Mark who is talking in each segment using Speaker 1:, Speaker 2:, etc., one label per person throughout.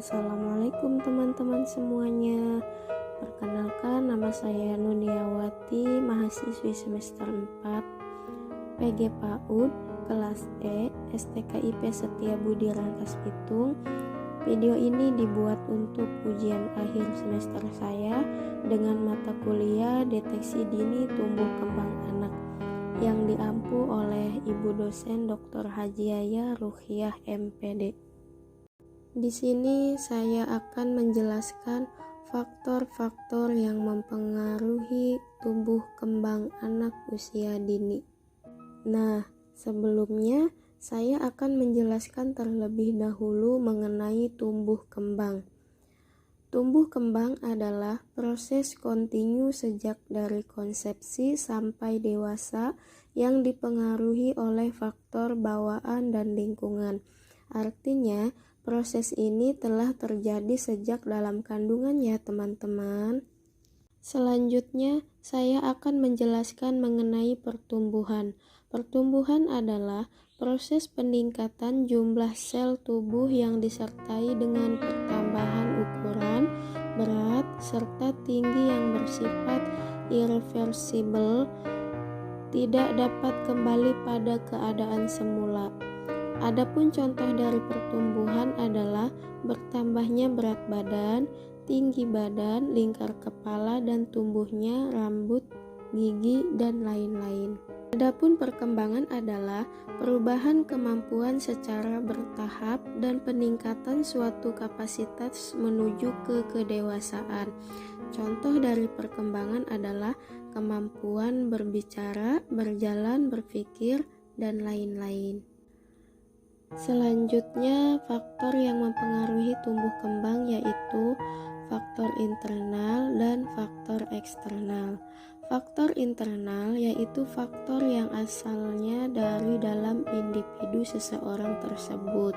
Speaker 1: Assalamualaikum teman-teman semuanya. Perkenalkan, nama saya Nuniawati, mahasiswi semester 4 PG PAUD kelas E STKIP Setiabudi Rangkas Bitung. Video ini dibuat untuk ujian akhir semester saya dengan mata kuliah Deteksi Dini Tumbuh Kembang Anak yang diampu oleh Ibu dosen Dr. Hajiaya Ruhiyah MPD. Di sini saya akan menjelaskan faktor-faktor yang mempengaruhi tumbuh kembang anak usia dini. Nah, sebelumnya saya akan menjelaskan terlebih dahulu mengenai tumbuh kembang. Tumbuh kembang adalah proses kontinu sejak dari konsepsi sampai dewasa yang dipengaruhi oleh faktor bawaan dan lingkungan. Artinya, proses ini telah terjadi sejak dalam kandungan ya teman-teman. Selanjutnya, saya akan menjelaskan mengenai pertumbuhan. Pertumbuhan adalah proses peningkatan jumlah sel tubuh yang disertai dengan pertambahan ukuran, berat, serta tinggi yang bersifat irreversibel, tidak dapat kembali pada keadaan semula. Adapun contoh dari pertumbuhan adalah bertambahnya berat badan, tinggi badan, lingkar kepala, dan tumbuhnya rambut, gigi, dan lain-lain. Adapun perkembangan adalah perubahan kemampuan secara bertahap dan peningkatan suatu kapasitas menuju ke kedewasaan. Contoh dari perkembangan adalah kemampuan berbicara, berjalan, berpikir, dan lain-lain. Selanjutnya, faktor yang mempengaruhi tumbuh kembang yaitu faktor internal dan faktor eksternal. Faktor internal yaitu faktor yang asalnya dari dalam individu seseorang tersebut.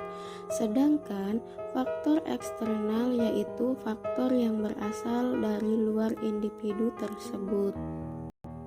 Speaker 1: Sedangkan faktor eksternal yaitu faktor yang berasal dari luar individu tersebut.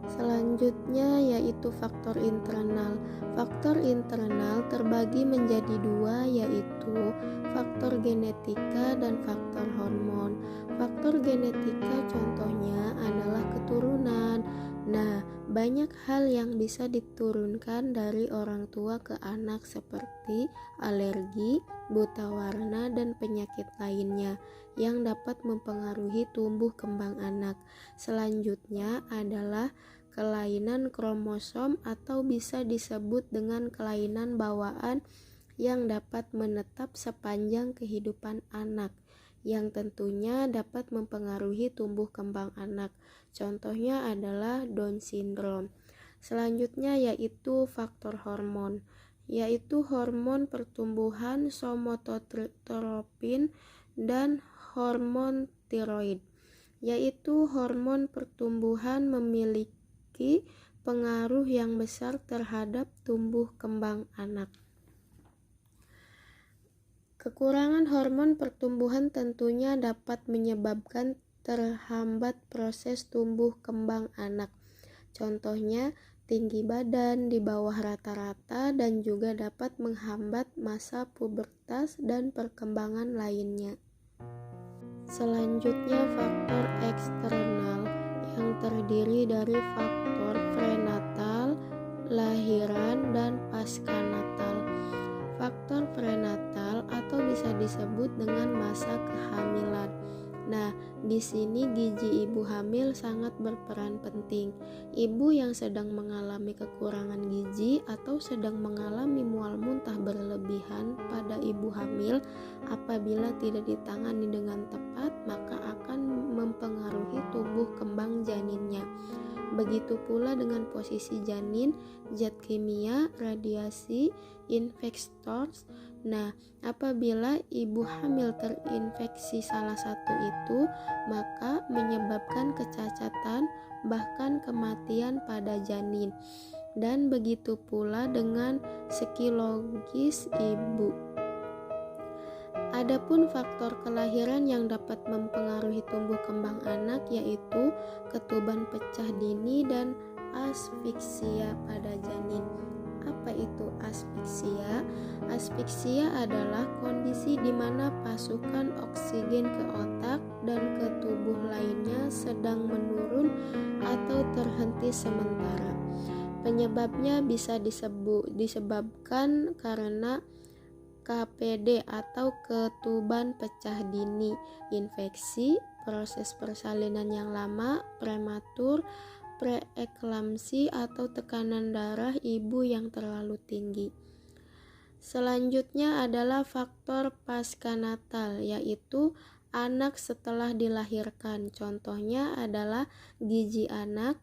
Speaker 1: Selanjutnya yaitu faktor internal. Faktor internal terbagi menjadi dua, yaitu faktor genetika dan faktor hormon. Faktor genetika contohnya adalah keturunan. Nah, banyak hal yang bisa diturunkan dari orang tua ke anak seperti alergi, buta warna, dan penyakit lainnya yang dapat mempengaruhi tumbuh kembang anak. Selanjutnya adalah kelainan kromosom atau bisa disebut dengan kelainan bawaan yang dapat menetap sepanjang kehidupan anak, yang tentunya dapat mempengaruhi tumbuh kembang anak. Contohnya adalah Down syndrome. Selanjutnya yaitu faktor hormon, yaitu hormon pertumbuhan somatotripsin dan hormon tiroid, yaitu hormon pertumbuhan memiliki pengaruh yang besar terhadap tumbuh kembang anak. Kekurangan hormon pertumbuhan tentunya dapat menyebabkan terhambat proses tumbuh kembang anak. Contohnya, tinggi badan di bawah rata-rata dan juga dapat menghambat masa pubertas dan perkembangan lainnya. Selanjutnya, faktor eksternal yang terdiri dari faktor prenatal, lahiran, dan paskanatal. Faktor prenatal atau bisa disebut dengan masa kehamilan. Nah, di sini gizi ibu hamil sangat berperan penting. Ibu yang sedang mengalami kekurangan gizi atau sedang mengalami mual muntah berlebihan pada ibu hamil, apabila tidak ditangani dengan tepat, maka akan mempengaruhi tumbuh kembang janinnya. Begitu pula dengan posisi janin, zat kimia, radiasi, infektors. Nah, apabila ibu hamil terinfeksi salah satu itu, maka menyebabkan kecacatan bahkan kematian pada janin. Dan begitu pula dengan psikologis ibu. Adapun faktor kelahiran yang dapat mempengaruhi tumbuh kembang anak yaitu ketuban pecah dini dan asfiksia pada janin. Apa itu asfiksia? Asfiksia adalah kondisi di mana pasien pemasukan oksigen ke otak dan ke tubuh lainnya sedang menurun atau terhenti sementara. Penyebabnya bisa disebabkan karena KPD atau ketuban pecah dini, infeksi, proses persalinan yang lama, prematur, preeklamsi atau tekanan darah ibu yang terlalu tinggi. Selanjutnya adalah faktor paskanatal, yaitu anak setelah dilahirkan. Contohnya adalah gizi anak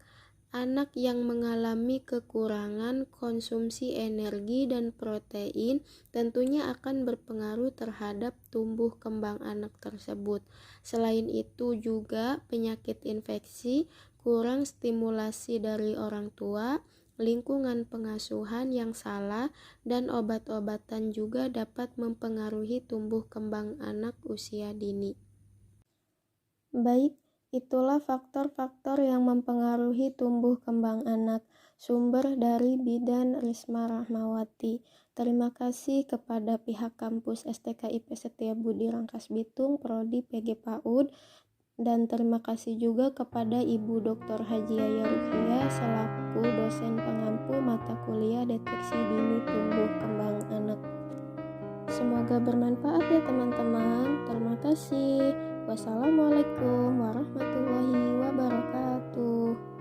Speaker 1: yang mengalami kekurangan konsumsi energi dan protein tentunya akan berpengaruh terhadap tumbuh kembang anak tersebut. Selain itu juga penyakit infeksi, kurang stimulasi dari orang tua, lingkungan pengasuhan yang salah, dan obat-obatan juga dapat mempengaruhi tumbuh kembang anak usia dini. Baik, itulah faktor-faktor yang mempengaruhi tumbuh kembang anak. Sumber dari Bidan Risma Rahmawati. Terima kasih kepada pihak kampus STKIP Setiabudi Rangkas Bitung, Prodi PG PAUD, dan terima kasih juga kepada Ibu Dr. Haji Yaya Ruhia selaku dosen pengampu mata kuliah deteksi dini tumbuh kembang anak. Semoga bermanfaat ya teman-teman. Terima kasih. Wassalamualaikum warahmatullahi wabarakatuh.